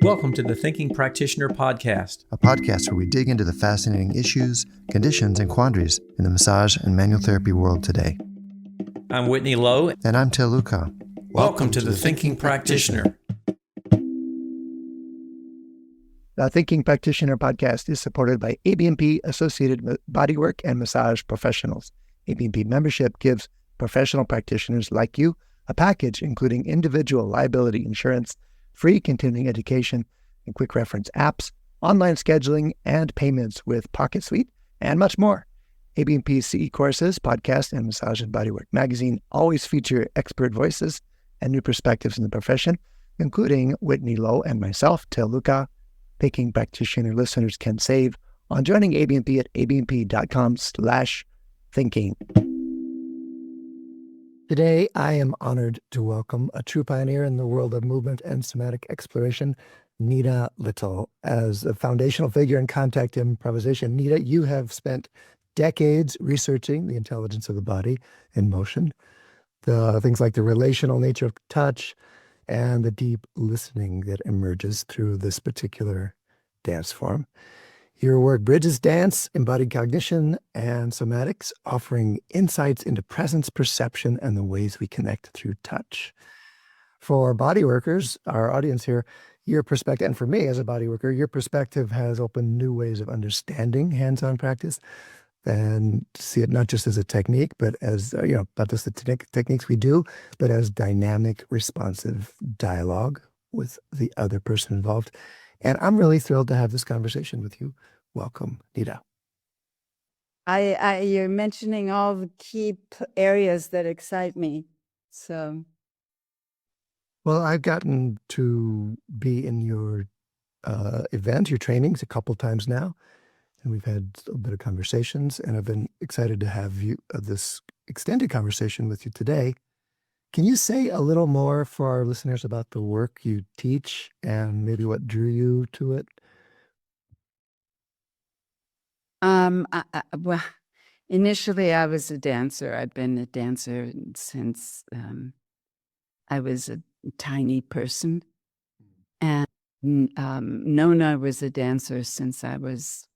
Welcome to the Thinking Practitioner Podcast, a podcast where we dig into the fascinating issues, conditions, and quandaries in the massage and manual therapy world today. I'm Whitney Lowe. And I'm Til Luchau. Welcome to the Thinking Practitioner. The Thinking Practitioner podcast is supported by ABMP Associated Bodywork and Massage Professionals. ABMP membership gives professional practitioners like you a package including individual liability insurance, free continuing education, and quick reference apps, online scheduling, and payments with Pocket Suite, and much more. ABMP's CE courses, podcast, and Massage and Bodywork magazine always feature expert voices and new perspectives in the profession, including Whitney Lowe and myself, Til Luchau. Thinking Practitioner listeners can save on joining ABMP at abmp.com/thinking. Today, I am honored to welcome a true pioneer in the world of movement and somatic exploration, Nita Little. As a foundational figure in contact improvisation, Nita, you have spent decades researching the intelligence of the body in motion, the things like the relational nature of touch, and the deep listening that emerges through this particular dance form. Your work bridges dance, embodied cognition, and somatics, offering insights into presence, perception, and the ways we connect through touch. For bodyworkers, our audience here, your perspective, and for me as a bodyworker, your perspective has opened new ways of understanding hands-on practice and see it not just as a technique, but as, not just the techniques we do, but as dynamic, responsive dialogue with the other person involved. And I'm really thrilled to have this conversation with you. Welcome, Nita. You're mentioning all the key areas that excite me. So, well, I've gotten to be in your event, your trainings, a couple times now, and we've had a bit of conversations. And I've been excited to have you this extended conversation with you today. Can you say a little more for our listeners about the work you teach and maybe what drew you to it? Well, initially I was a dancer. I'd been a dancer since I was a tiny person, and known I was a dancer since I was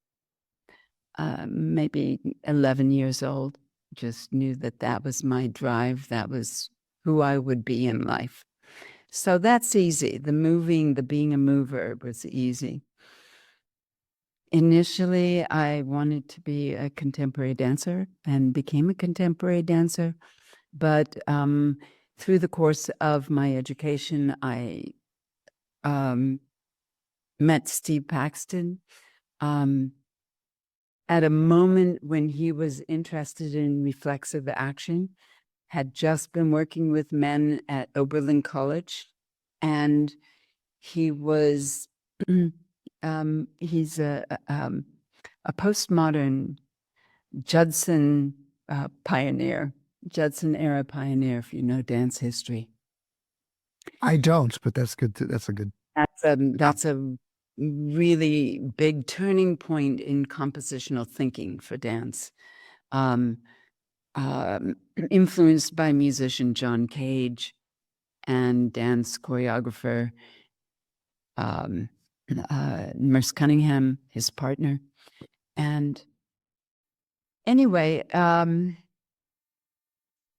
maybe 11 years old. Just knew that was my drive. That was who I would be in life. So that's easy. The being a mover was easy. Initially, I wanted to be a contemporary dancer and became a contemporary dancer. But through the course of my education, I met Steve Paxton at a moment when he was interested in reflexive action, had just been working with men at Oberlin College, and he was he's a postmodern Judson pioneer, Judson era pioneer, if you know dance history. I don't, but that's good. That's a really big turning point in compositional thinking for dance. Influenced by musician John Cage and dance choreographer Merce Cunningham, his partner. And anyway,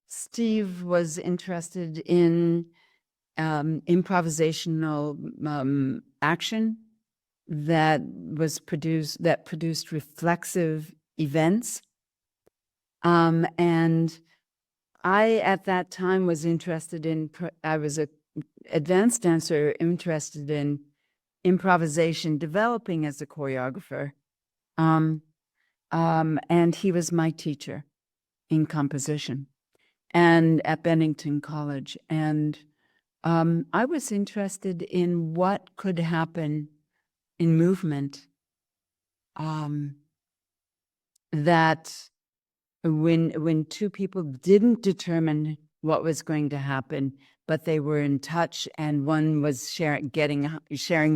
Steve was interested in improvisational action that produced reflexive events. And I, at that time, was interested in, I was an advanced dancer interested in improvisation, developing as a choreographer. And he was my teacher in composition and at Bennington College. And I was interested in what could happen in movement that when two people didn't determine what was going to happen, but they were in touch, and one was sharing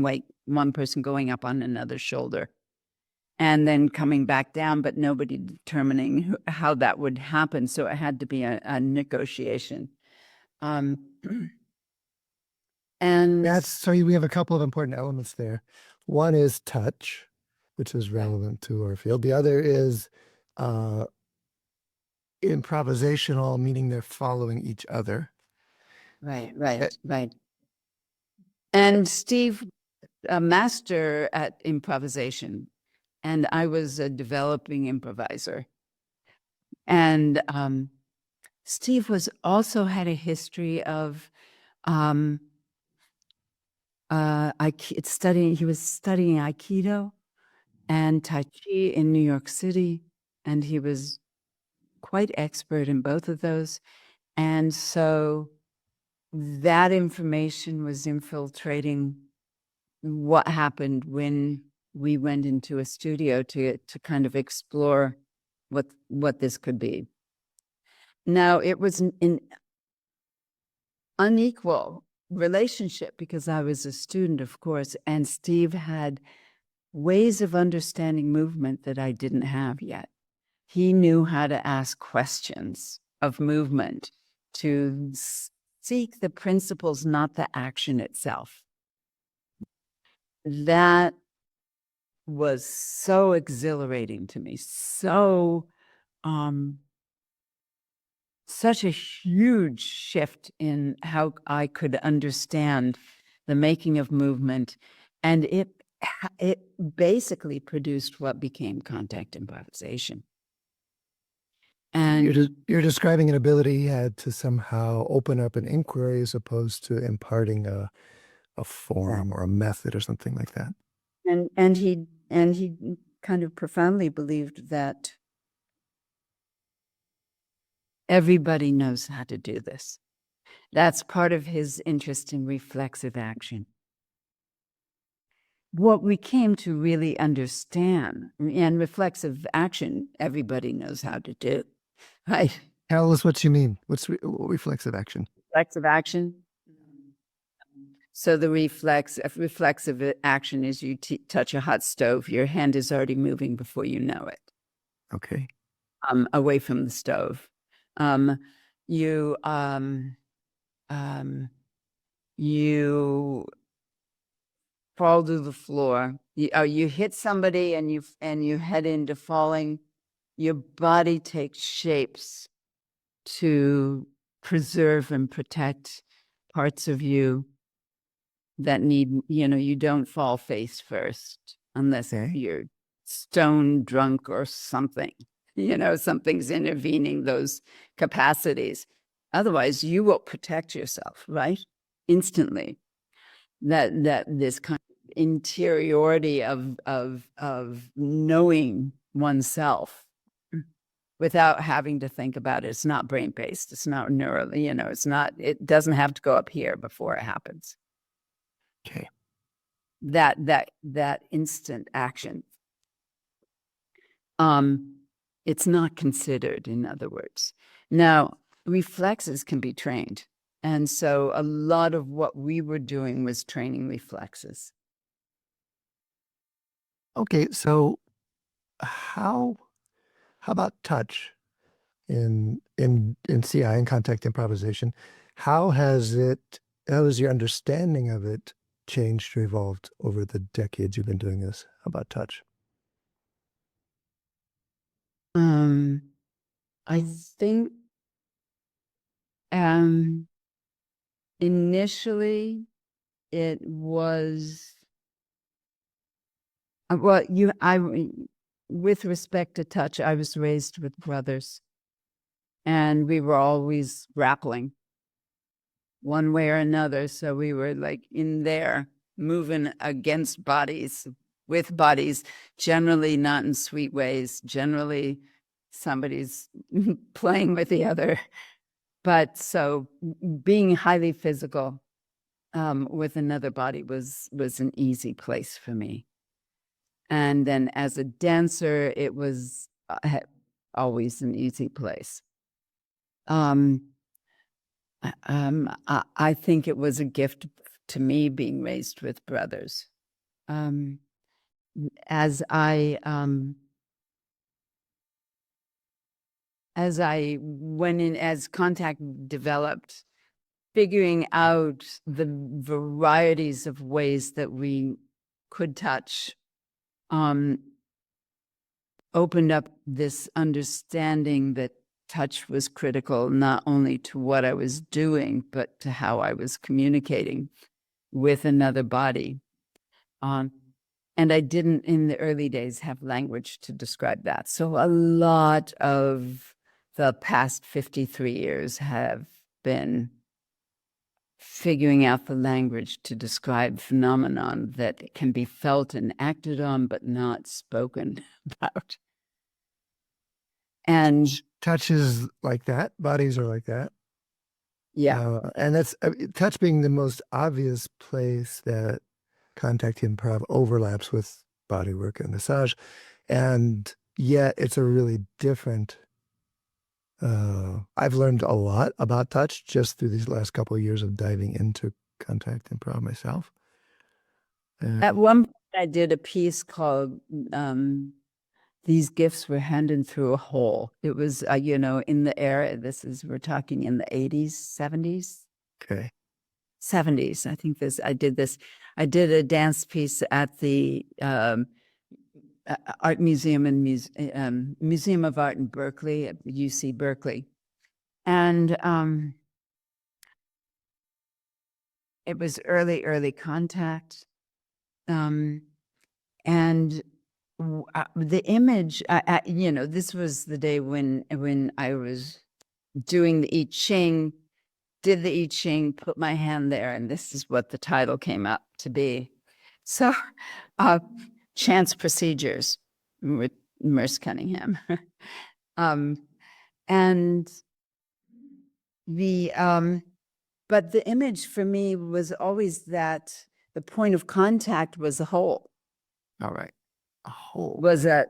weight, one person going up on another's shoulder and then coming back down, but nobody determining how that would happen. So it had to be a negotiation. And We have a couple of important elements there. One is touch, which is relevant to our field. The other is improvisational, meaning they're following each other. right. And Steve, a master at improvisation, and I was a developing improviser. And Steve was also had a history of studying. He was studying Aikido and Tai Chi in New York City, and he was quite expert in both of those. And so that information was infiltrating what happened when we went into a studio to kind of explore what this could be. Now, it was an unequal relationship because I was a student, of course, and Steve had ways of understanding movement that I didn't have yet. He knew how to ask questions of movement to seek the principles, not the action itself. That was so exhilarating to me, such a huge shift in how I could understand the making of movement. And it basically produced what became contact improvisation. And you're describing an ability he had to somehow open up an inquiry as opposed to imparting a form or a method or something like that. And he kind of profoundly believed that everybody knows how to do this. That's part of his interest in reflexive action. What we came to really understand, and reflexive action, everybody knows how to do, right? Tell us what you mean. What's reflexive action? Reflexive action. So the reflexive action is you touch a hot stove, your hand is already moving before you know it. Okay. Away from the stove. You fall to the floor. You hit somebody and you head into falling. Your body takes shapes to preserve and protect parts of you that need, you don't fall face first unless you're stone drunk or something. Something's intervening those capacities. Otherwise, you will protect yourself, right? Instantly. That this kind of interiority of knowing oneself without having to think about it. It's not brain-based. It's not neural, it doesn't have to go up here before it happens. Okay. That instant action. It's not considered, in other words. Now, reflexes can be trained. And so a lot of what we were doing was training reflexes. Okay, so how about touch in CI, in contact improvisation? How has your understanding of it changed or evolved over the decades you've been doing this? How about touch? I think initially it was with respect to touch, I was raised with brothers, and we were always grappling one way or another. So we were like in there moving against bodies, with bodies, generally not in sweet ways. Generally, somebody's playing with the other. But so being highly physical with another body was an easy place for me. And then as a dancer, it was always an easy place. I think it was a gift to me being raised with brothers. As I went in, as contact developed, figuring out the varieties of ways that we could touch, opened up this understanding that touch was critical, not only to what I was doing, but to how I was communicating with another body. And I didn't, in the early days, have language to describe that. So a lot of the past 53 years have been figuring out the language to describe phenomenon that can be felt and acted on, but not spoken about. And Touch is like that. Bodies are like that. yeah, And that's touch being the most obvious place that contact improv overlaps with bodywork and massage. And yet it's a really different, I've learned a lot about touch just through these last couple of years of diving into contact improv myself. at one point I did a piece called These Gifts Were Handed Through a Hole. It was, in the era, we're talking in the 80s, 70s. Okay. 70s. I think I did a dance piece at the Art Museum and Museum of Art in Berkeley, at UC Berkeley. And it was early contact. And the image, this was the day when I was doing the I Ching, did the I Ching, put my hand there, and this is what the title came up to be. So, Chance Procedures with Merce Cunningham. And but the image for me was always that the point of contact was a hole. All right. A hole. Was a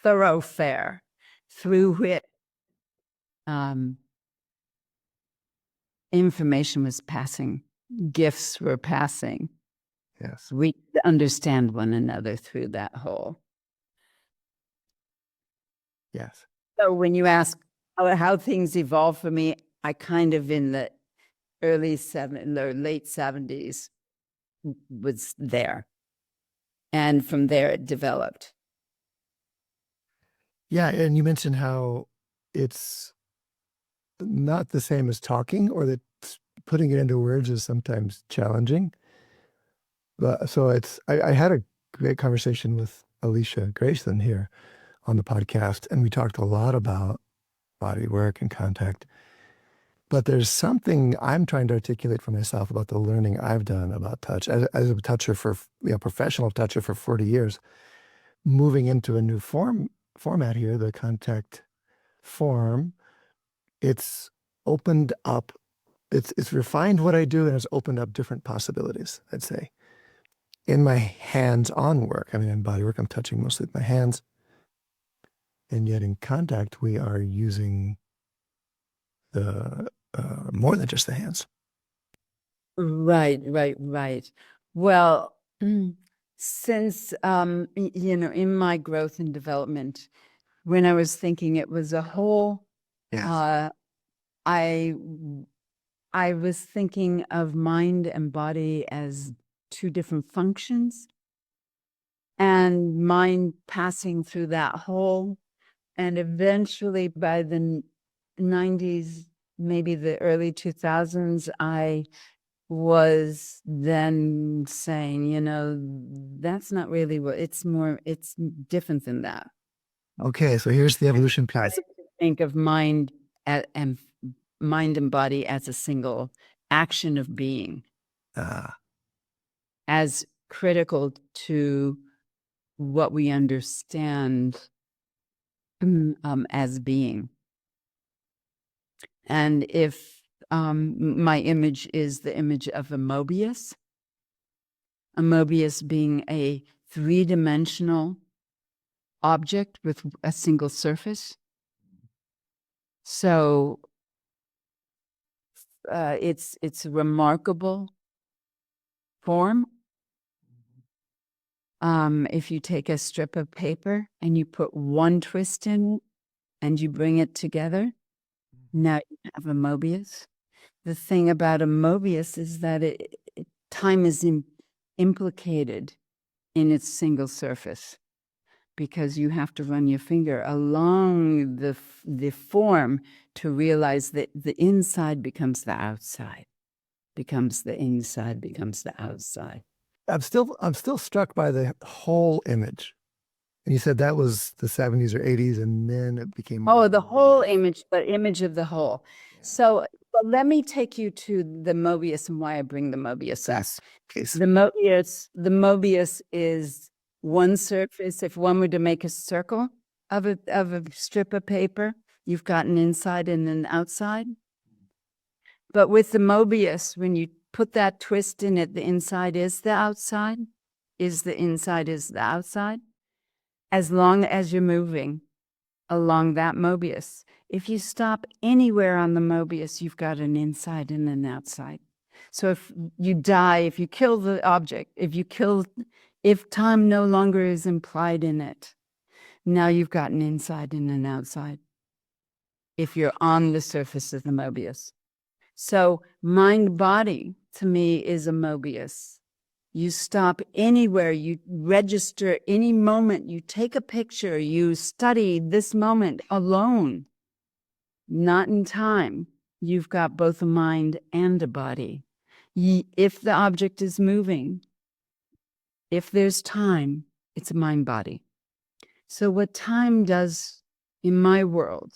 thoroughfare through which information was passing, gifts were passing. Yes. We understand one another through that hole. Yes. So when you ask how things evolved for me, I kind of in the late 70s was there. And from there it developed. Yeah. And you mentioned how it's not the same as talking, or that putting it into words is sometimes challenging. But so I had a great conversation with Alicia Grayson here on the podcast, and we talked a lot about body work and contact. But there's something I'm trying to articulate for myself about the learning I've done about touch as a toucher professional toucher for 40 years, moving into a new format here, the contact form. It's opened up, it's refined what I do, and it's opened up different possibilities, I'd say. In my hands-on work, in body work, I'm touching mostly with my hands. And yet in contact, we are using the more than just the hands. Right. Well, since, in my growth and development, when I was thinking it was a whole, Yes. I was thinking of mind and body as two different functions, and mind passing through that whole. And eventually by the 90s, maybe the early 2000s, I was then saying, that's not really what it's different than that. Okay, so here's the evolution piece. Think of mind and body as a single action of being, as critical to what we understand as being. And if my image is the image of a Mobius being a three-dimensional object with a single surface. So it's a remarkable form. If you take a strip of paper and you put one twist in and you bring it together, Now you have a Mobius. The thing about a Mobius is that time is implicated in its single surface, because you have to run your finger along the form to realize that the inside becomes the outside, becomes the inside, becomes the outside. I'm still struck by the whole image. And you said that was the 70s or 80s, and then it became the whole image, the image of the whole. So let me take you to the Mobius and why I bring the Mobius up. The Mobius is one surface. If one were to make a circle of a strip of paper, you've got an inside and an outside. But with the Mobius, when you put that twist in it, the inside is the outside, the inside is the outside, as long as you're moving along that Mobius. If you stop anywhere on the Mobius, you've got an inside and an outside. So if you die, if you kill the object, if time no longer is implied in it, now you've got an inside and an outside, if you're on the surface of the Mobius. So mind-body, to me, is a Mobius. You stop anywhere, you register any moment, you take a picture, you study this moment alone, not in time. You've got both a mind and a body. If the object is moving, if there's time, it's a mind-body. So what time does in my world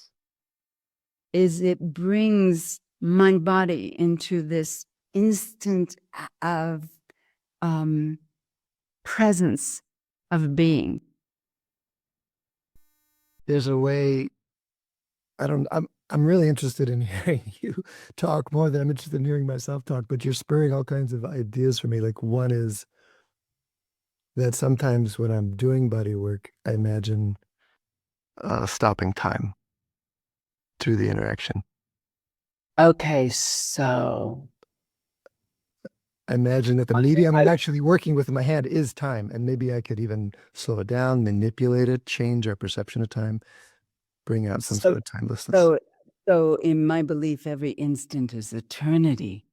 is it brings mind-body into this instant of presence of being. There's a way, I'm really interested in hearing you talk more than I'm interested in hearing myself talk, but you're spurring all kinds of ideas for me. Like, one is that sometimes when I'm doing body work, I imagine stopping time through the interaction. Okay, so I imagine that the medium I'm actually working with in my hand is time, and maybe I could even slow it down, manipulate it, change our perception of time, bring out some sort of timelessness. So in my belief, every instant is eternity.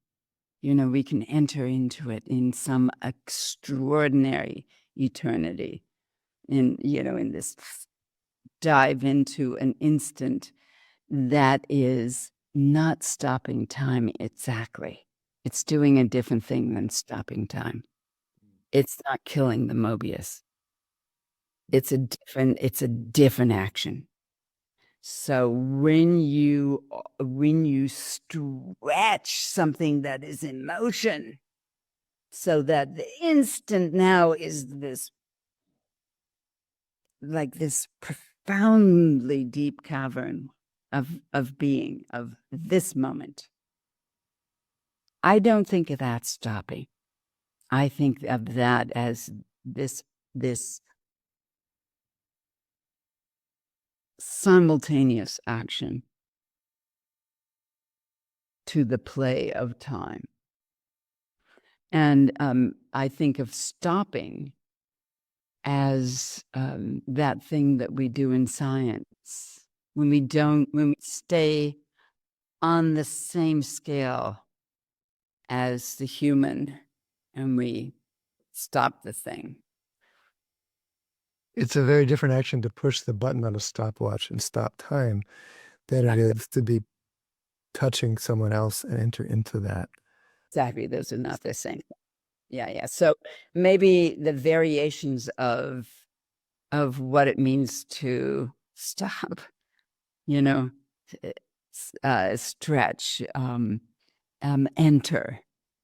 We can enter into it in some extraordinary eternity, in this dive into an instant that is not stopping time exactly. It's doing a different thing than stopping time. It's not killing the Mobius. It's a different action. So when you stretch something that is in motion, so that the instant now is this profoundly deep cavern of being, of this moment. I don't think of that stopping. I think of that as this simultaneous action to the play of time. And I think of stopping as that thing that we do in science when we stay on the same scale as the human and we stop the thing. It's a very different action to push the button on a stopwatch and stop time than it is to be touching someone else and enter into that. Exactly. Those are not the same. Yeah. So maybe the variations of what it means to stop, stretch, enter.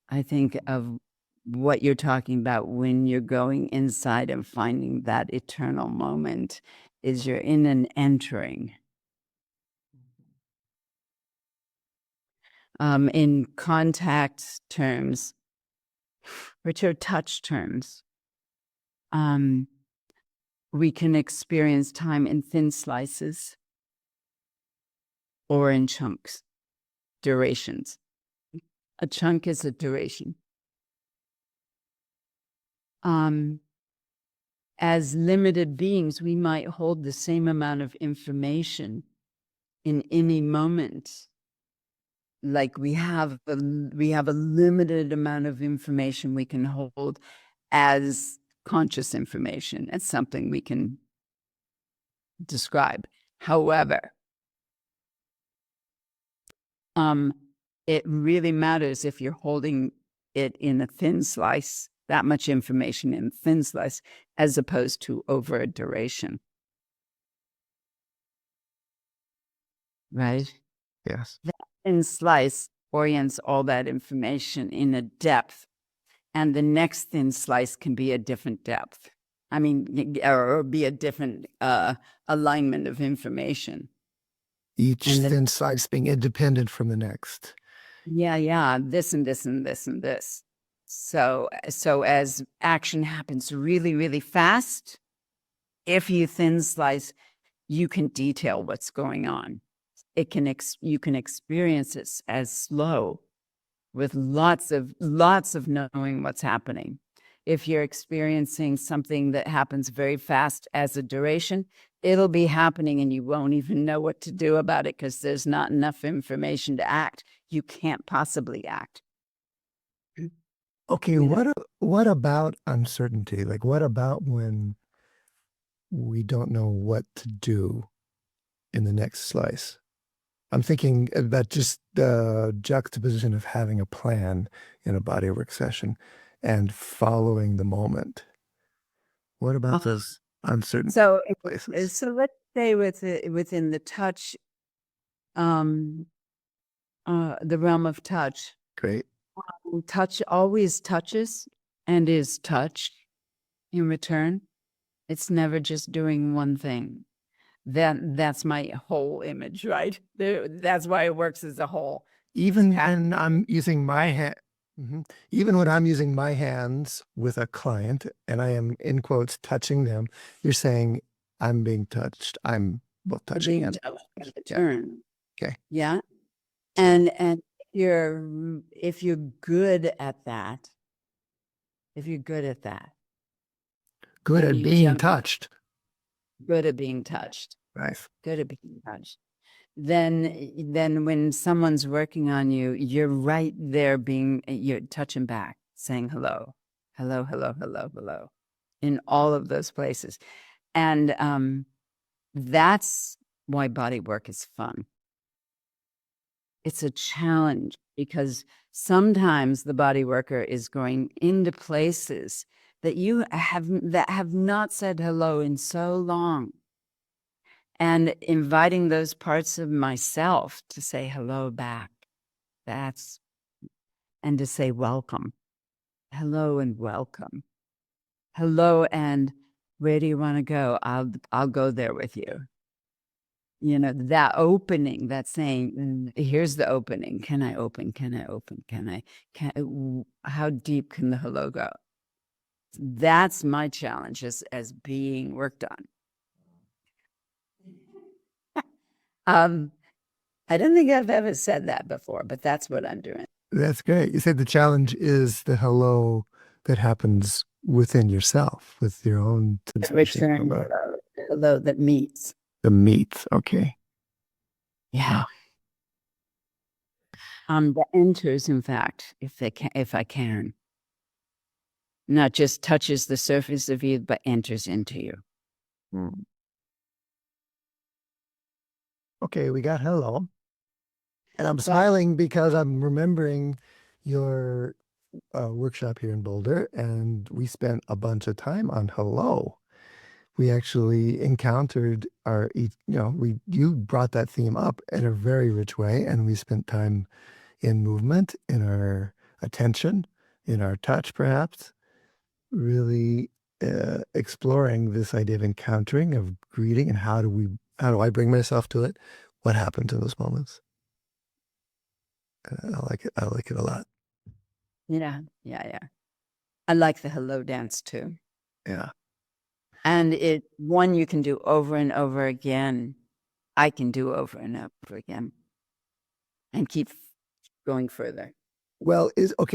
I think of what you're talking about when you're going inside and finding that eternal moment is you're in an entering. In contact terms, which are touch terms, we can experience time in thin slices or in chunks, durations. A chunk is a duration. As limited beings, we might hold the same amount of information in any moment like we have a limited amount of information we can hold as conscious information. It's something we can describe. However, it really matters if you're holding it in a thin slice, that much information in a thin slice, as opposed to over a duration. Right? Yes. That thin slice orients all that information in a depth, and the next thin slice can be a different depth. I mean, or be a different alignment of information. Each And then- thin slice being independent from the next. Yeah. This and this and this and this. So as action happens really, really fast, if you thin slice, you can detail what's going on. You can experience it as slow, with lots of knowing what's happening. If you're experiencing something that happens very fast as a duration, it'll be happening and you won't even know what to do about it because there's not enough information to act. You can't possibly act. Okay, what about uncertainty? Like, what about when we don't know what to do in the next slice? I'm thinking about just the juxtaposition of having a plan in a bodywork session and following the moment. What about those uncertain So places? so let's say within the touch, the realm of touch. Great. Touch always touches and is touched in return. It's never just doing one thing. That's my whole image, right? That's why it works as a whole. Even when I'm using my hand, even when I'm using my hands with a client and I am in quotes touching them, you're saying I'm being touched. I'm both touching and in return. Okay. Yeah. And if you're good at that, good and at you being jump- touched. good at being touched, Nice. good at being touched, then when someone's working on you, you're right there you're touching back, saying hello, hello, hello, hello, hello, in all of those places. And that's why body work is fun. It's a challenge because sometimes the body worker is going into places that have not said hello in so long, and inviting those parts of myself to say hello back. And to say welcome, hello and welcome, hello and where do you want to go? I'll go there with you. You know, that opening, that saying, here's the opening. Can I open? Can I open? How deep can the hello go? That's my challenge as being worked on. I don't think I've ever said that before, but that's what I'm doing. That's great. You said the challenge is the hello that happens within yourself, with your own sensation. Return hello that meets. The meat. Okay. Yeah. That enters, in fact, if I can. Not just touches the surface of you, but enters into you. Okay, we got hello. And I'm smiling because I'm remembering your workshop here in Boulder, and we spent a bunch of time on hello. We actually encountered you brought that theme up in a very rich way, and we spent time in movement, in our attention, in our touch, perhaps, really exploring this idea of encountering, of greeting, and how do I bring myself to it? What happens in those moments? I like it. I like it a lot. Yeah. I like the hello dance too. Yeah. And one you can do over and over again. I can do over and over again and keep going further. Well,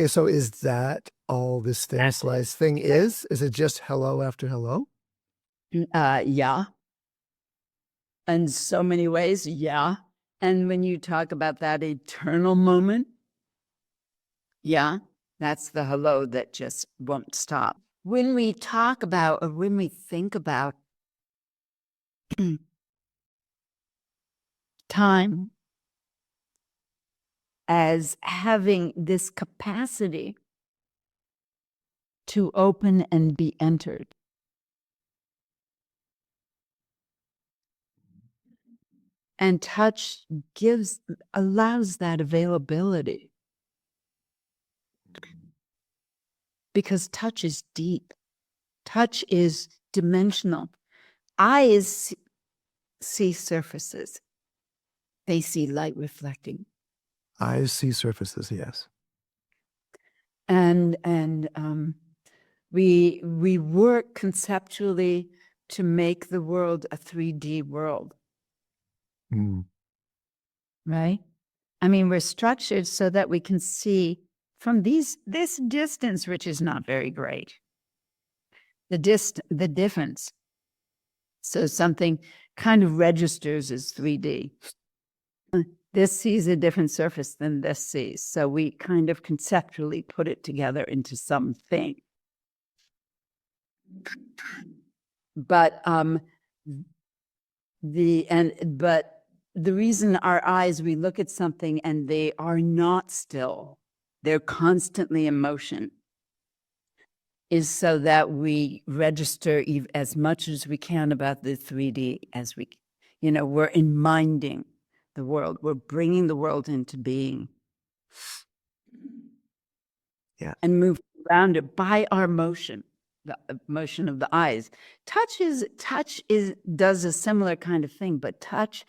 so is that all this thin slice thing is? Is it just hello after hello? Yeah. In so many ways, yeah. And when you talk about that eternal moment, yeah, that's the hello that just won't stop. When we talk about, or when we think about time as having this capacity to open and be entered, and touch allows that availability, because touch is deep. Touch is dimensional. Eyes see surfaces. They see light reflecting. Eyes see surfaces, yes. And we work conceptually to make the world a 3D world, Mm. right? I mean, we're structured so that we can see from this distance, which is not very great, the difference. So something kind of registers as 3D. This sees a different surface than this sees. So we kind of conceptually put it together into something. But the reason our eyes, we look at something and they are not still, they're constantly in motion, is so that we register as much as we can about the 3D as we, we're in minding the world. We're bringing the world into being. Yeah. And move around it by our motion, the motion of the eyes. Touch does a similar kind of thing, but touch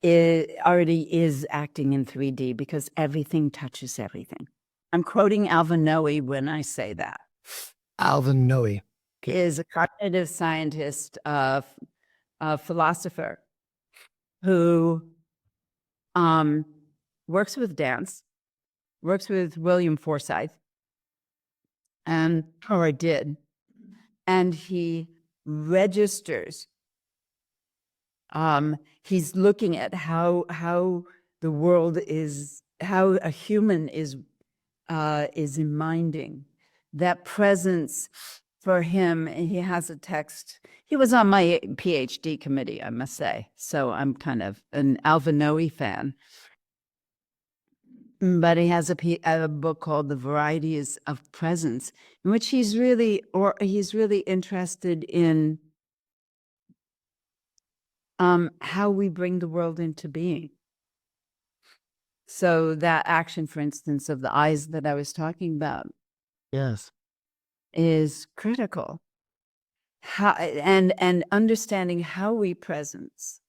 already is acting in 3D because everything touches everything. I'm quoting Alvin Noe when I say that. Alvin Noe is a cognitive scientist, a philosopher who works with dance, works with William Forsythe, or did, and he registers. He's looking at how the world is, how a human is in minding. That presence for him, he has a text. He was on my PhD committee, I must say. So I'm kind of an Alvin Noe fan. But he has a book called The Varieties of Presence, in which he's really interested in how we bring the world into being. So that action, for instance, of the eyes that I was talking about, Yes. is critical. How and understanding how we presence,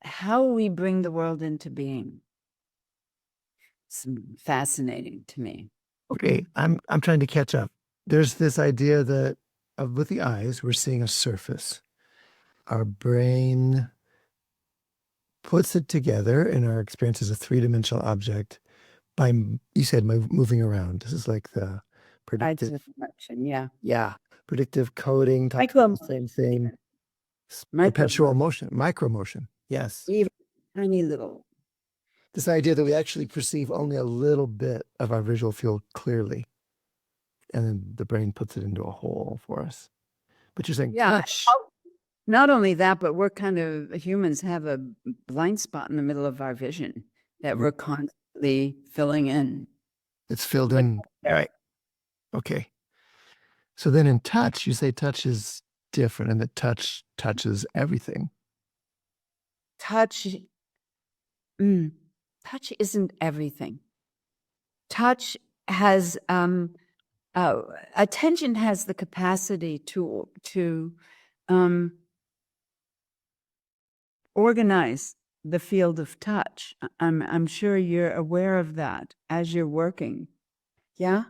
how we bring the world into being. It's fascinating to me. Okay, I'm trying to catch up. There's this idea that with the eyes, we're seeing a surface. Our brain puts it together in our experience as a three-dimensional object by, you said, moving around. This is like the predictive. Yeah. Predictive coding, same thing. Perpetual motion, micro motion. Yes. Even tiny little. This idea that we actually perceive only a little bit of our visual field clearly, and then the brain puts it into a whole for us. But you're saying touch. Not only that, but we're humans have a blind spot in the middle of our vision that we're constantly filling in. It's filled in. All right. Okay. So then in touch, you say touch is different and that touch touches everything. Touch isn't everything. Touch has attention has the capacity to organize the field of touch. I'm sure you're aware of that as you're working. Yeah.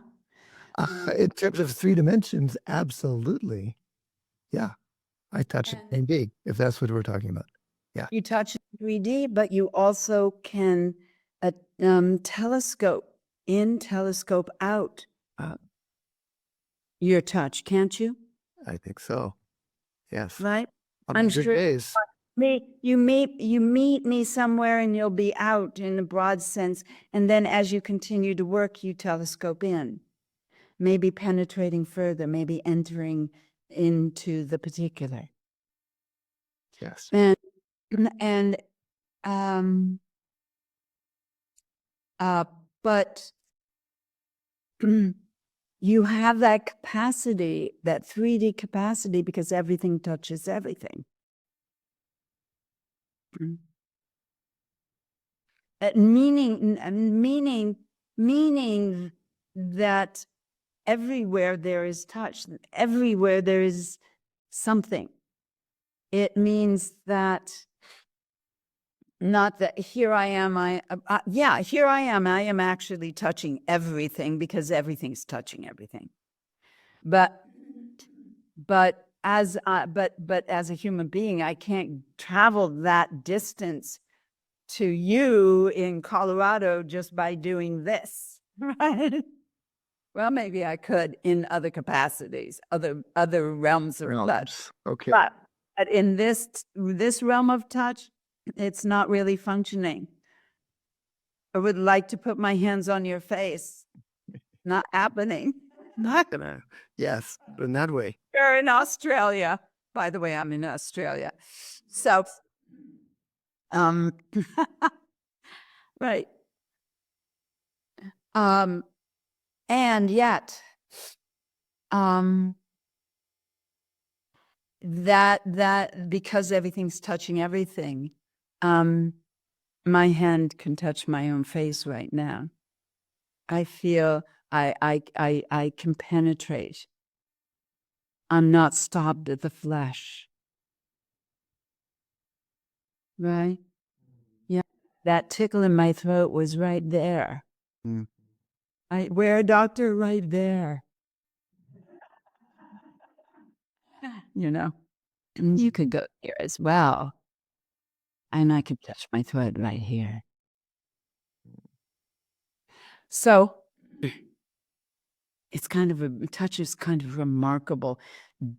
In terms of 3 dimensions, absolutely. Yeah. I touch it in big, if that's what we're talking about. Yeah. You touch in 3D, but you also can telescope in, telescope out your touch, can't you? I think so. Yes. Right? On I'm good sure days. You meet me somewhere and you'll be out in a broad sense. And then as you continue to work, you telescope in, maybe penetrating further, maybe entering into the particular. Yes. And but you have that capacity, that 3D capacity, because everything touches everything. Meaning that everywhere there is touch, everywhere there is something. It means that not that here I am, here I am actually touching everything because everything's touching everything. But as a human being, I can't travel that distance to you in Colorado just by doing this, right? Well, maybe I could in other capacities, other realms of touch. Okay. But in this realm of touch, it's not really functioning. I would like to put my hands on your face. Not happening. Not gonna. Yes, in that way. You're in Australia. By the way, I'm in Australia. So, right. And yet, that because everything's touching everything, my hand can touch my own face right now. I feel I can penetrate. I'm not stopped at the flesh. Right? Yeah. That tickle in my throat was right there. Mm. Where, doctor? Right there. You know, you could go here as well. And I could touch my throat right here. So it's touch is kind of remarkable,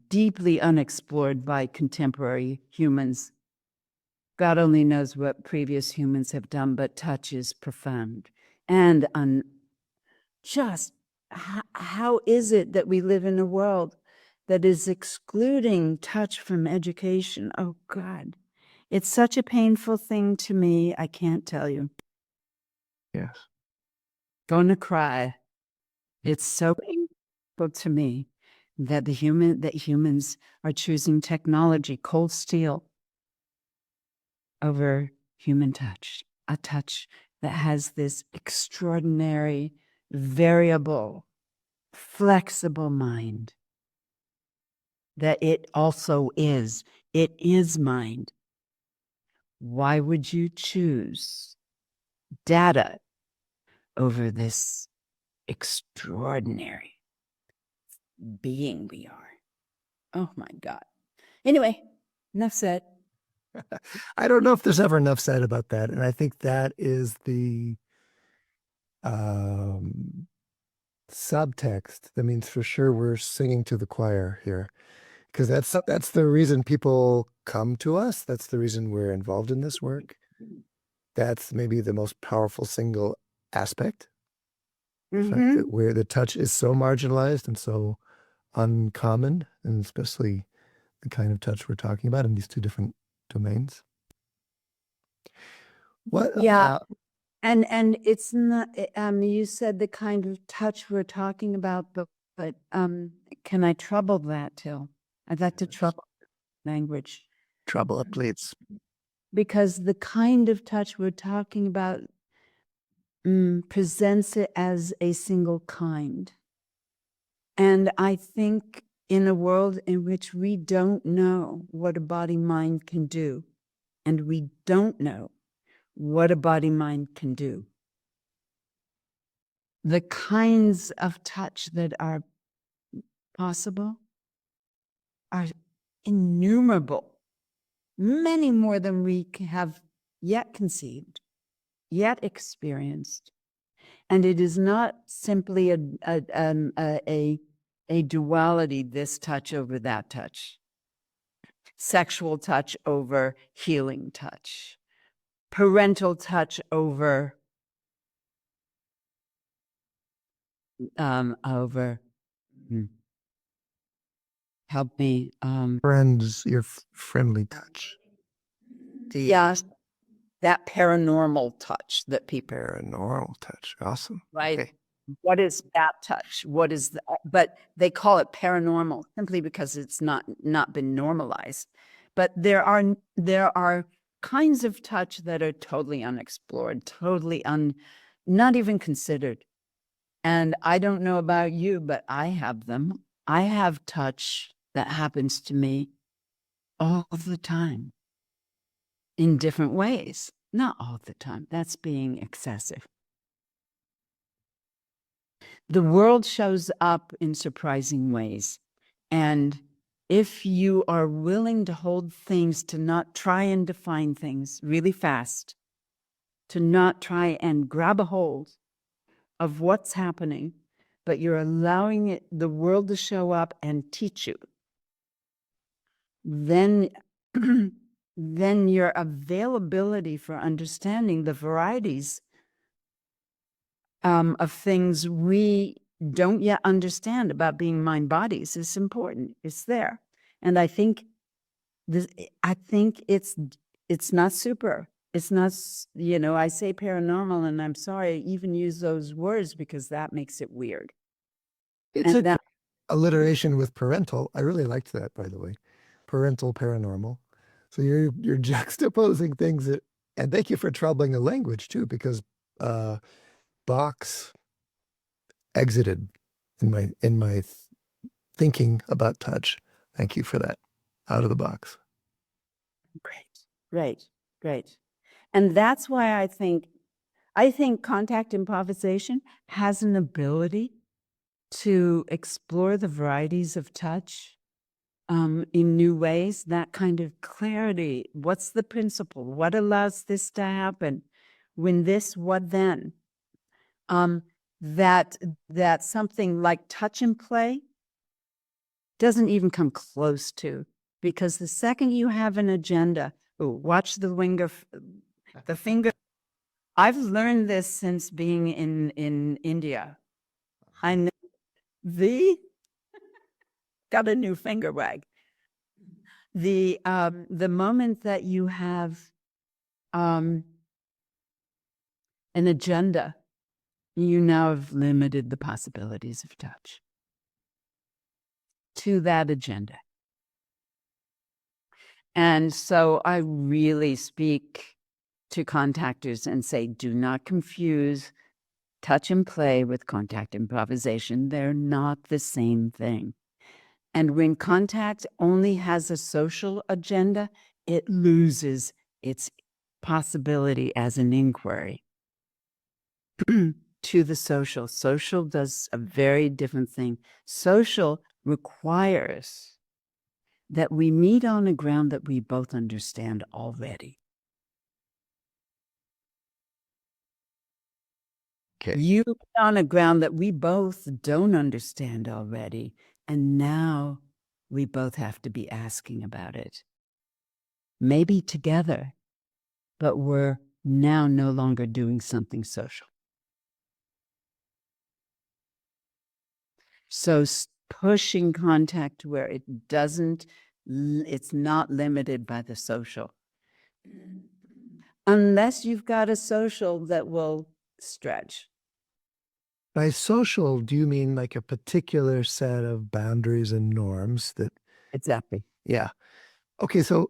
deeply unexplored by contemporary humans. God only knows what previous humans have done, but touch is profound. And how is it that we live in a world that is excluding touch from education? Oh, God. It's such a painful thing to me. I can't tell you. Yes. Going to cry. It's so painful to me that humans are choosing technology, cold steel, over human touch, a touch that has this extraordinary, variable, flexible mind. That it also is. It is mind. Why would you choose data over this extraordinary being we are? Oh my God. Anyway, enough said. I don't know if there's ever enough said about that. And I think that is the subtext. That means for sure we're singing to the choir here. Because that's the reason people come to us. That's the reason we're involved in this work. That's maybe the most powerful single aspect. The fact that where the touch is so marginalized and so uncommon, and especially the kind of touch we're talking about in these two different domains. What? Yeah. And it's not, you said the kind of touch we're talking about, but can I trouble that, Til? I'd like to trouble language. Trouble it, please. Because the kind of touch we're talking about presents it as a single kind. And I think in a world in which we don't know what a body-mind can do, and we don't know what a body-mind can do, the kinds of touch that are possible are innumerable, many more than we have yet conceived, yet experienced. And it is not simply a duality, this touch over that touch. sexual touch over healing touch, parental touch over help me Friends, your friendly touch. yes, that paranormal touch that people Paranormal touch. Awesome. right. Okay. What is that touch? What is the, but they call it paranormal simply because it's not been normalized. But there are kinds of touch that are totally unexplored, totally not even considered. And I don't know about you, but I have them. I have touch that happens to me all the time in different ways. Not all the time. That's being excessive. The world shows up in surprising ways. And if you are willing to hold things, to not try and define things really fast, to not try and grab a hold of what's happening, but you're allowing the world to show up and teach you, then, then your availability for understanding the varieties of things we don't yet understand about being mind bodies is important. It's there. And I think it's not super. It's not, I say paranormal, and I'm sorry I even use those words because that makes it weird. It's And that, alliteration with parental. I really liked that, by the way. Parental, paranormal. So you're juxtaposing things that, and thank you for troubling the language too, because box exited in my thinking about touch. Thank you for that. Out of the box. great. And that's why I think contact improvisation has an ability to explore the varieties of touch in new ways, that kind of clarity. What's the principle? What allows this to happen? When this, what then? That something like touch and play doesn't even come close to, because the second you have an agenda, watch the finger. I've learned this since being in India. I know got a new finger wag. The moment that you have an agenda, you now have limited the possibilities of touch to that agenda. And so I really speak to contactors and say, do not confuse touch and play with contact improvisation. They're not the same thing. And when contact only has a social agenda, it loses its possibility as an inquiry to the social. Social does a very different thing. Social requires that we meet on a ground that we both understand already. Okay. You meet on a ground that we both don't understand already, and now we both have to be asking about it. Maybe together, but we're now no longer doing something social. So pushing contact where it doesn't, it's not limited by the social. Unless you've got a social that will stretch. By social, do you mean like a particular set of boundaries and norms that? Exactly. Yeah. Okay, so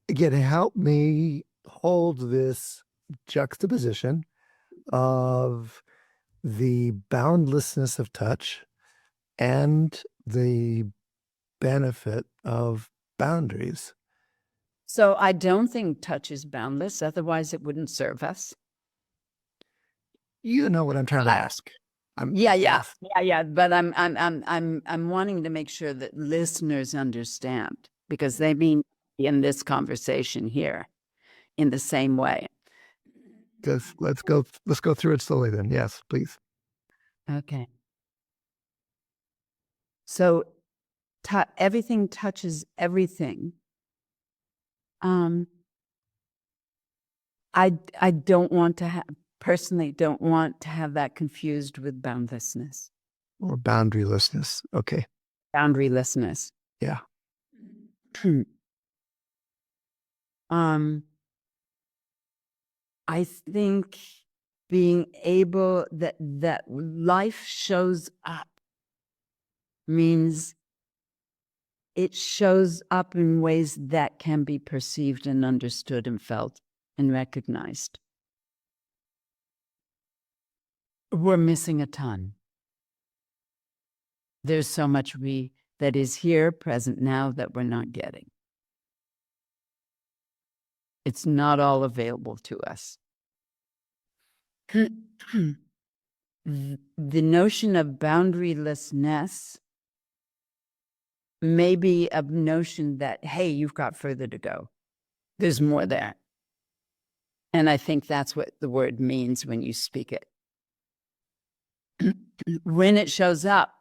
again, help me hold this juxtaposition of the boundlessness of touch and the benefit of boundaries. So I don't think touch is boundless, otherwise it wouldn't serve us. You know what I'm trying to ask. Yeah. But I'm wanting to make sure that listeners understand, because they mean in this conversation here in the same way. Let's go through it slowly then. Yes, please. Okay. So everything touches everything I don't want to personally don't want to have that confused with boundlessness. Or boundarylessness. Okay. Boundarylessness. Yeah. I think being able that life shows up means it shows up in ways that can be perceived and understood and felt and recognized. We're missing a ton. There's so much that is here, present now, that we're not getting. It's not all available to us. The notion of boundarylessness may be a notion that, hey, you've got further to go. There's more there. And I think that's what the word means when you speak it. When it shows up,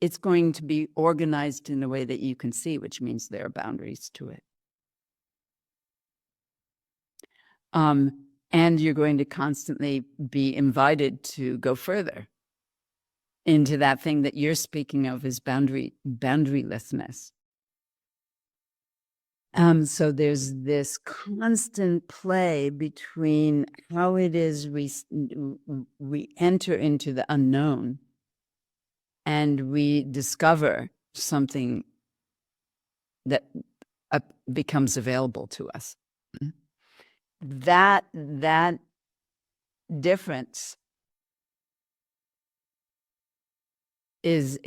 it's going to be organized in a way that you can see, which means there are boundaries to it. And you're going to constantly be invited to go further into that thing that you're speaking of as boundarylessness. So there's this constant play between how it is we enter into the unknown and we discover something that becomes available to us. That difference is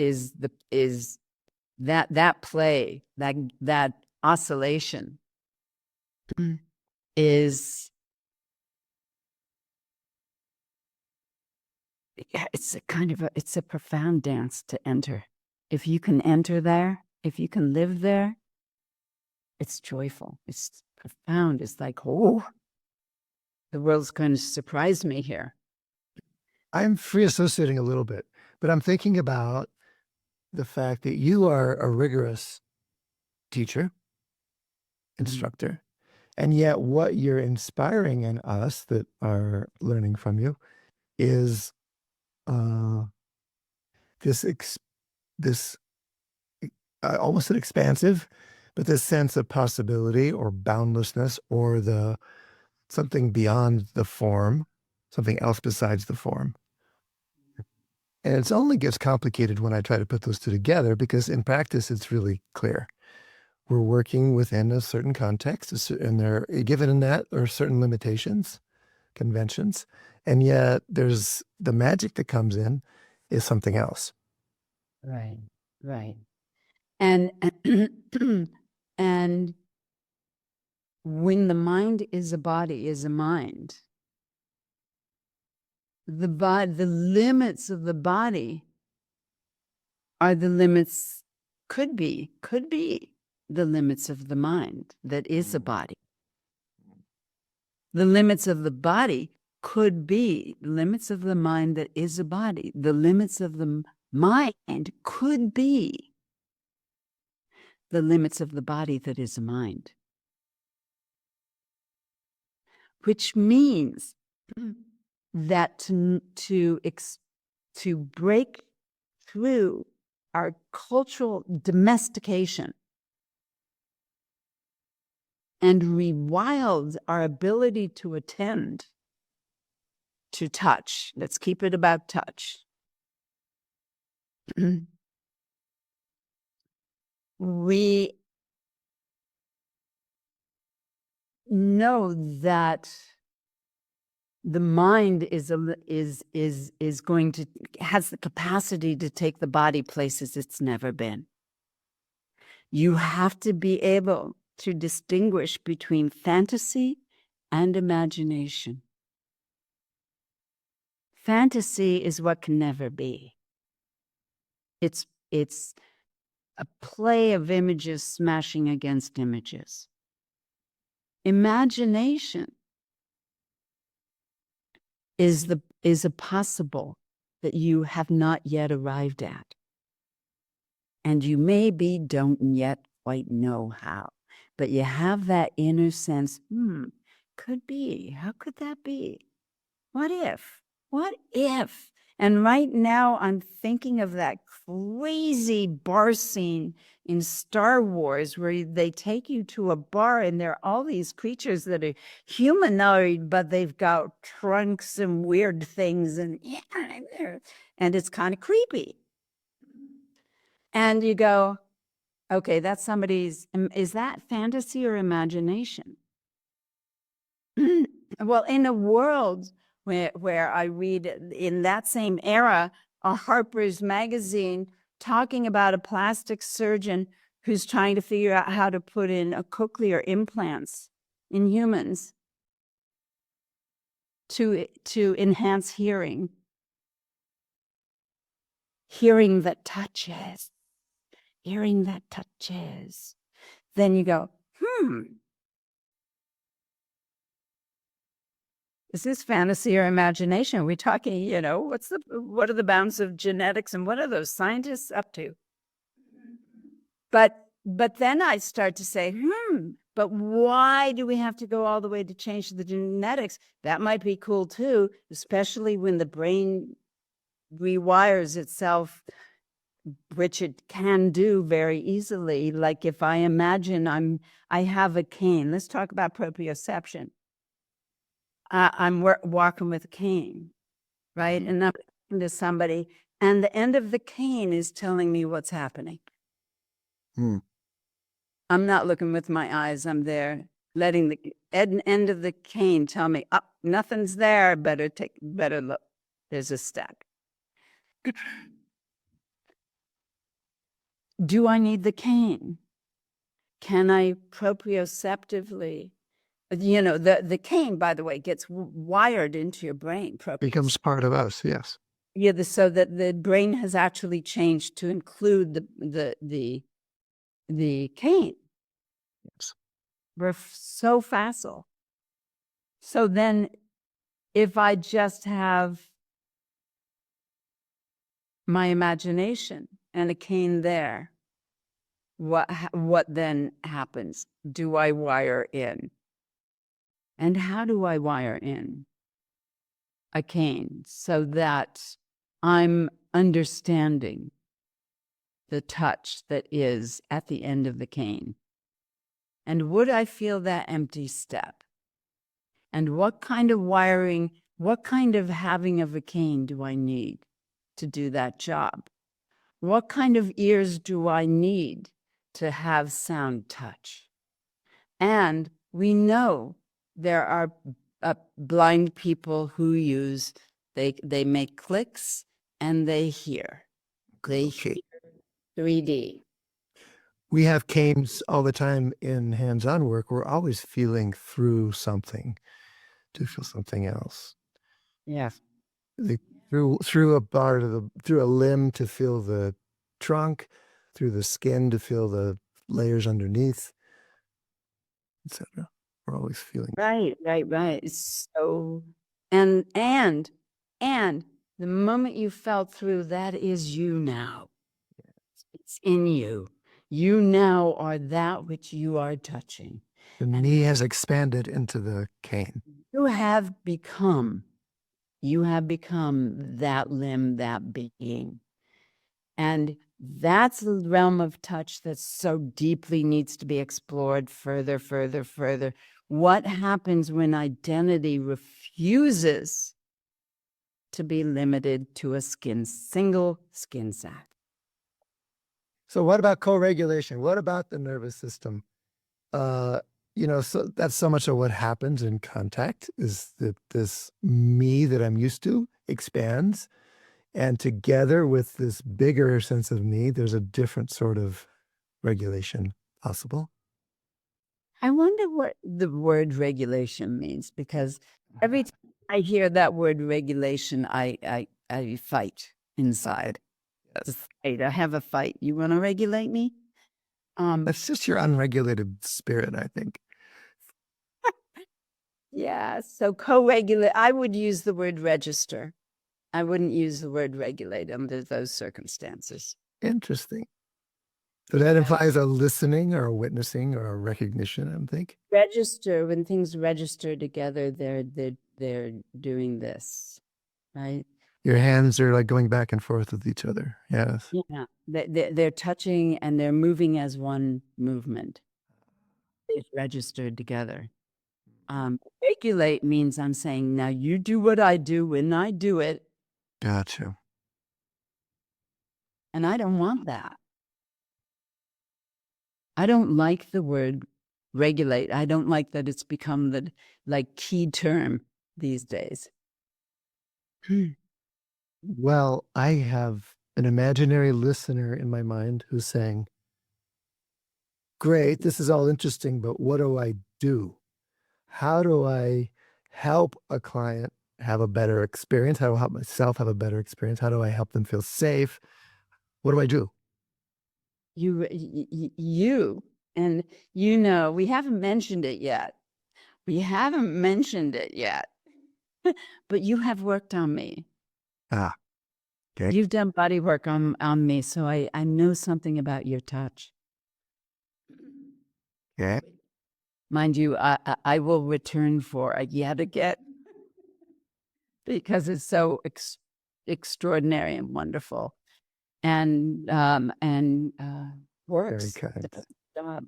that play, that oscillation is, it's a profound dance to enter. If you can enter there, if you can live there, it's joyful. It's profound. It's like, oh, the world's going to surprise me here. I'm free associating a little bit, but I'm thinking about the fact that you are a rigorous teacher, instructor, and yet what you're inspiring in us that are learning from you is this almost an expansive, but this sense of possibility or boundlessness or something beyond the form, something else besides the form. And it only gets complicated when I try to put those two together, because in practice, it's really clear. We're working within a certain context, and they're given in that there are certain limitations, conventions, and yet there's the magic that comes in is something else. Right. And and when the mind is a body, is a mind, the limits of the body are the limits, could be the limits of the mind that is a body. The limits of the body could be the limits of the mind that is a body. The limits of the mind could be the limits of the body that is a mind. Which means that to break through our cultural domestication and rewild our ability to attend to touch. Let's keep it about touch. We know that the mind has the capacity to take the body places it's never been. You have to be able to distinguish between fantasy and imagination. Fantasy is what can never be. It's a play of images smashing against images. Imagination is a possible that you have not yet arrived at. And you maybe don't yet quite know how. but you have that inner sense, could be. How could that be? What if? What if? And right now I'm thinking of that crazy bar scene in Star Wars where they take you to a bar and there are all these creatures that are humanoid, but they've got trunks and weird things and it's kind of creepy. And you go, okay, that's somebody's, is that fantasy or imagination? Well, in a world where I read in that same era, a Harper's Magazine talking about a plastic surgeon who's trying to figure out how to put in a cochlear implants in humans to enhance hearing that touches, then you go, is this fantasy or imagination? Are we talking, what are the bounds of genetics and what are those scientists up to? But then I start to say, but why do we have to go all the way to change the genetics? That might be cool too, especially when the brain rewires itself, which it can do very easily. Like if I imagine I have a cane, let's talk about proprioception. I'm walking with a cane, right? And I'm looking to somebody, and the end of the cane is telling me what's happening. I'm not looking with my eyes. I'm there, letting the end of the cane tell me, nothing's there. Better look. There's a step. Do I need the cane? Can I proprioceptively? The cane, by the way, gets wired into your brain. Becomes part of us, yes. Yeah, so that the brain has actually changed to include the cane. Yes. We're so facile. So then if I just have my imagination and a cane there, what then happens? Do I wire in? And how do I wire in a cane so that I'm understanding the touch that is at the end of the cane? And would I feel that empty step? And what kind of wiring, what kind of having of a cane do I need to do that job? What kind of ears do I need to have sound touch? And we know there are blind people who they make clicks and they hear. They hear 3D. We have canes all the time in hands-on work. We're always feeling through something to feel something else. Yes. Through a part of through a limb to feel the trunk, through the skin to feel the layers underneath, etc. We're always feeling. Right. So, and the moment you felt through, that is you now. It's in you. You now are that which you are touching. The knee has expanded into the cane. You have become that limb, that being. And that's the realm of touch that so deeply needs to be explored further. What happens when identity refuses to be limited to a single skin sac? So what about co-regulation? What about the nervous system? So that's so much of what happens in contact is that this me that I'm used to expands, and together with this bigger sense of me, there's a different sort of regulation possible. I wonder what the word regulation means, because every time I hear that word regulation, I fight inside. I have a fight. You want to regulate me? That's just your unregulated spirit, I think. Yeah. So co-regulate. I would use the word register. I wouldn't use the word regulate under those circumstances. Interesting. So that implies a listening or a witnessing or a recognition, I think. Register, when things register together, they're doing this, right? Your hands are like going back and forth with each other. Yes. Yeah, they're touching and they're moving as one movement. They've registered together. Regulate means I'm saying, now you do what I do when I do it, Gotcha. and I don't want that. I don't like the word regulate. I don't like that it's become the key term these days. Well, I have an imaginary listener in my mind who's saying, great, this is all interesting, but what do I do? How do I help a client have a better experience? How do I help myself have a better experience? How do I help them feel safe? What do I do? You, and we haven't mentioned it yet. But you have worked on me. Ah, okay. You've done body work on me, so I know something about your touch. Okay. Mind you, I will return for it yet again because it's so extraordinary and wonderful, and works. Very kind. Does the job.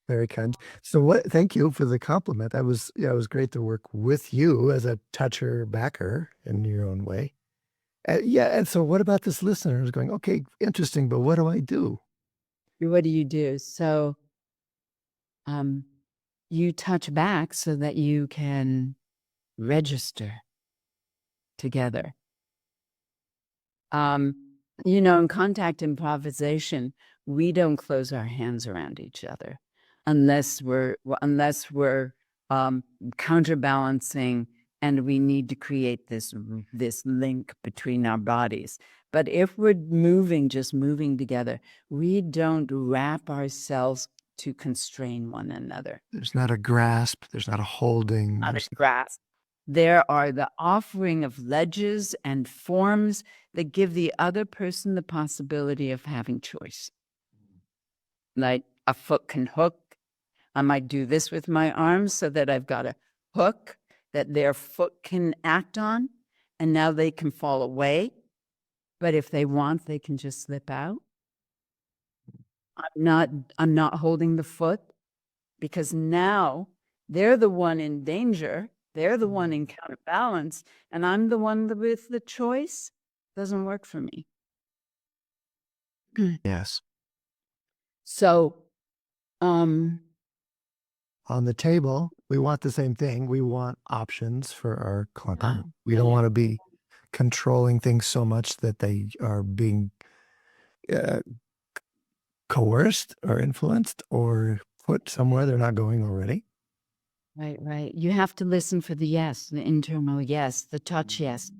Very kind. So thank you for the compliment. It was great to work with you as a toucher backer in your own way. And so what about this listener who's going, okay, interesting, but what do I do? What do you do? So, you touch back so that you can register together. In contact improvisation, we don't close our hands around each other unless we're counterbalancing and we need to create this link between our bodies. But if we're just moving together, we don't wrap ourselves to constrain one another. There's not a grasp. There's not a holding. Not a grasp. There are the offering of ledges and forms that give the other person the possibility of having choice. Like a foot can hook. I might do this with my arms so that I've got a hook that their foot can act on, and now they can fall away. But if they want, they can just slip out. I'm not holding the foot because now they're the one in danger. They're the one in counterbalance, and I'm the one with the choice. Doesn't work for me. Yes. So, on the table, we want the same thing. We want options for our client. We don't want to be controlling things so much that they are being coerced or influenced or put somewhere they're not going already. Right. You have to listen for the yes, the internal yes, the touch yes.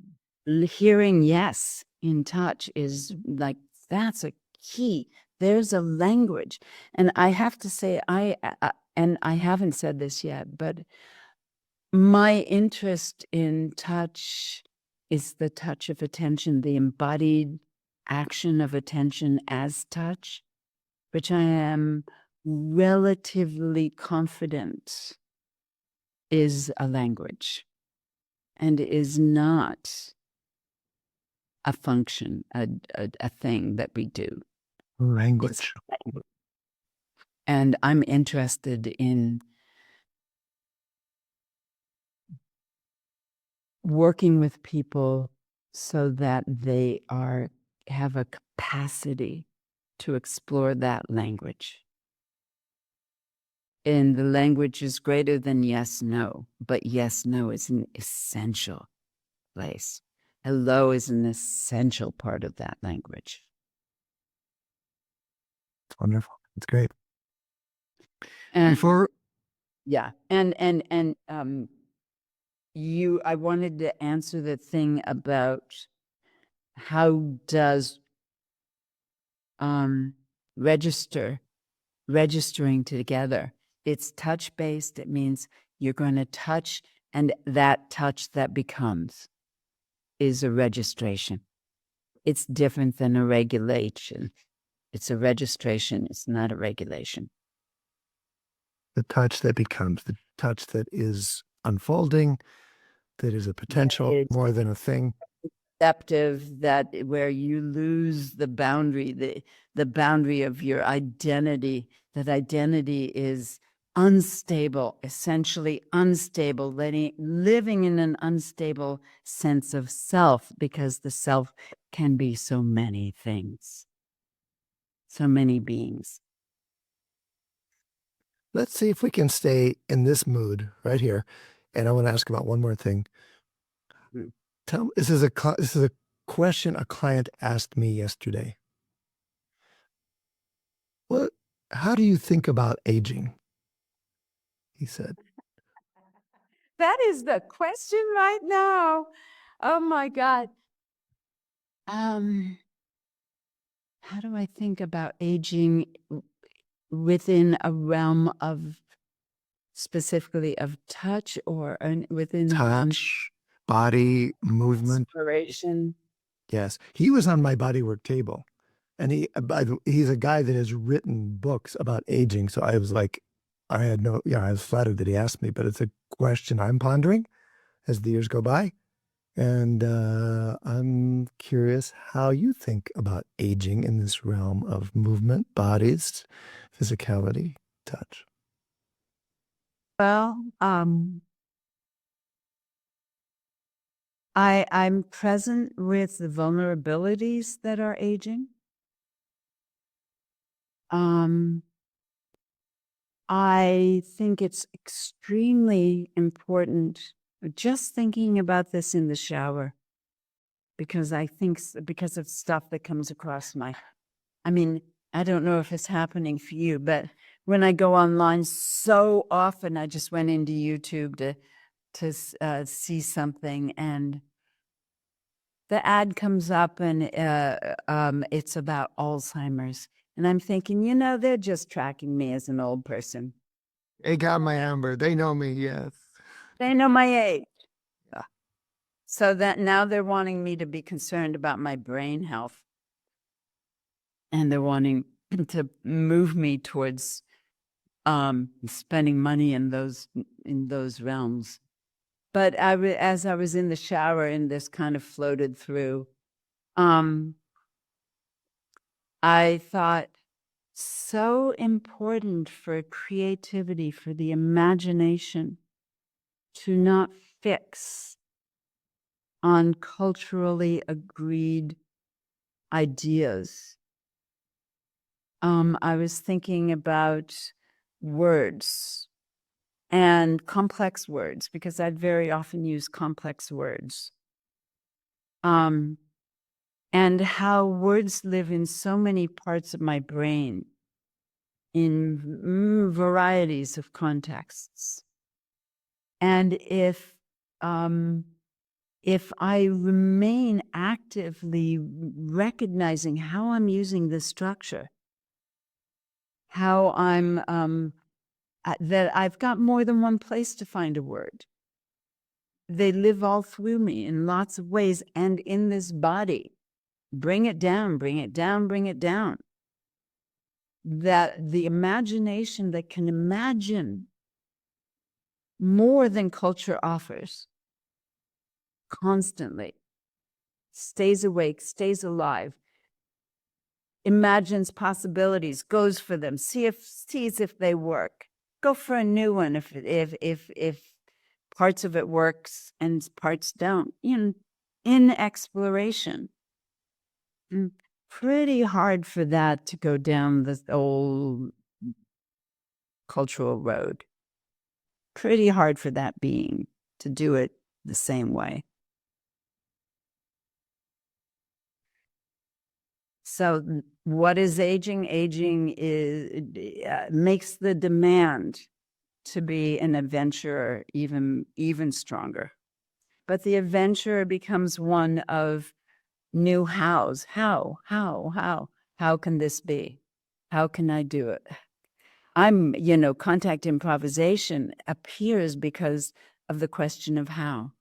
Hearing yes in touch is that's a key. There's a language. And I have to say, and I haven't said this yet, but my interest in touch is the touch of attention, the embodied action of attention as touch, which I am relatively confident is a language and is not a function, a thing that we do. Language. And I'm interested in working with people so that they have a capacity to explore that language. And the language is greater than yes, no, but yes, no is an essential place. Hello is an essential part of that language. Wonderful. It's great. And Before, yeah, and I wanted to answer the thing about how does registering together. It's touch based. It means you're going to touch, and that touch that becomes is a registration. It's different than a regulation. It's a registration. It's not a regulation. The touch that becomes, the touch that is unfolding, that is a potential It's more than a thing. perceptive, that where you lose the boundary, the boundary of your identity. That identity is unstable, essentially unstable, living in an unstable sense of self, because the self can be so many things, so many beings. Let's see if we can stay in this mood right here. And I want to ask about one more thing. This is a question a client asked me yesterday. How do you think about aging? He said. That is the question right now. Oh my God. How do I think about aging within a realm of specifically of touch, or within Touch, body, movement. inspiration? Yes. He was on my bodywork table. And he's a guy that has written books about aging. So I was like, I was flattered that he asked me, but it's a question I'm pondering as the years go by. And I'm curious how you think about aging in this realm of movement, bodies, physicality, touch. Well, I'm present with the vulnerabilities that are aging. I think it's extremely important, just thinking about this in the shower, because I think because of stuff that comes across I mean, I don't know if it's happening for you, but when I go online so often, I just went into YouTube to see something, and the ad comes up, and it's about Alzheimer's. And I'm thinking, they're just tracking me as an old person. They got my amber. They know me, yes. They know my age. So that now they're wanting me to be concerned about my brain health. And they're wanting to move me towards spending money in those realms. But as I was in the shower and this kind of floated through, I thought, so important for creativity, for the imagination, to not fix on culturally agreed ideas. I was thinking about words and complex words, because I'd very often use complex words. And how words live in so many parts of my brain in varieties of contexts. And if I remain actively recognizing how I'm using this structure, how I'm that I've got more than one place to find a word. They live all through me in lots of ways, and in this body. Bring it down, bring it down, bring it down. That the imagination that can imagine more than culture offers constantly, stays awake, stays alive, imagines possibilities, goes for them, sees if they work. Go for a new one if parts of it works and parts don't. In exploration. Pretty hard for that to go down the old cultural road. Pretty hard for that being to do it the same way. So what is aging? Aging makes the demand to be an adventurer even stronger. But the adventurer becomes one of new hows. How can this be? How can I do it? Contact improvisation appears because of the question of how,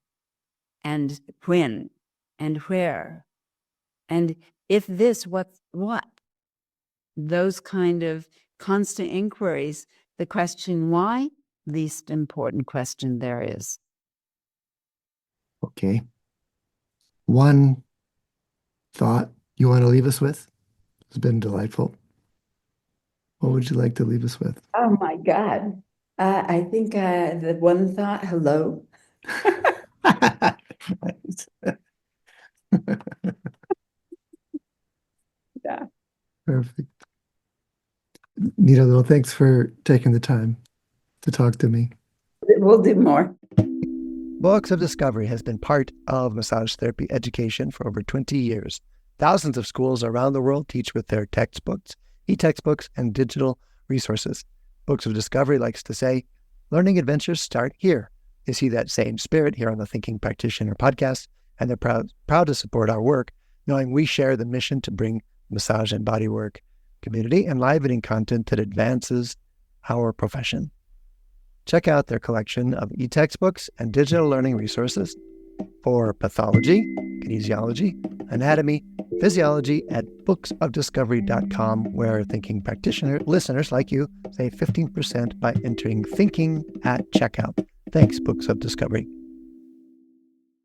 and when, and where, and if this, what? those kind of constant inquiries. The question why, least important question there is. Okay. One thought you want to leave us with? It's been delightful. What would you like to leave us with? Oh my God. I think the one thought, hello. Yeah. Perfect. Nita Little, thanks for taking the time to talk to me. We'll do more. Books of Discovery has been part of massage therapy education for over 20 years. Thousands of schools around the world teach with their textbooks, e-textbooks, and digital resources. Books of Discovery likes to say, learning adventures start here. They see that same spirit here on the Thinking Practitioner podcast, and they're proud to support our work, knowing we share the mission to bring massage and bodywork community enlivening content that advances our profession. Check out their collection of e-textbooks and digital learning resources for pathology, kinesiology, anatomy, physiology at booksofdiscovery.com, where Thinking Practitioner listeners like you save 15% by entering Thinking at checkout. Thanks, Books of Discovery.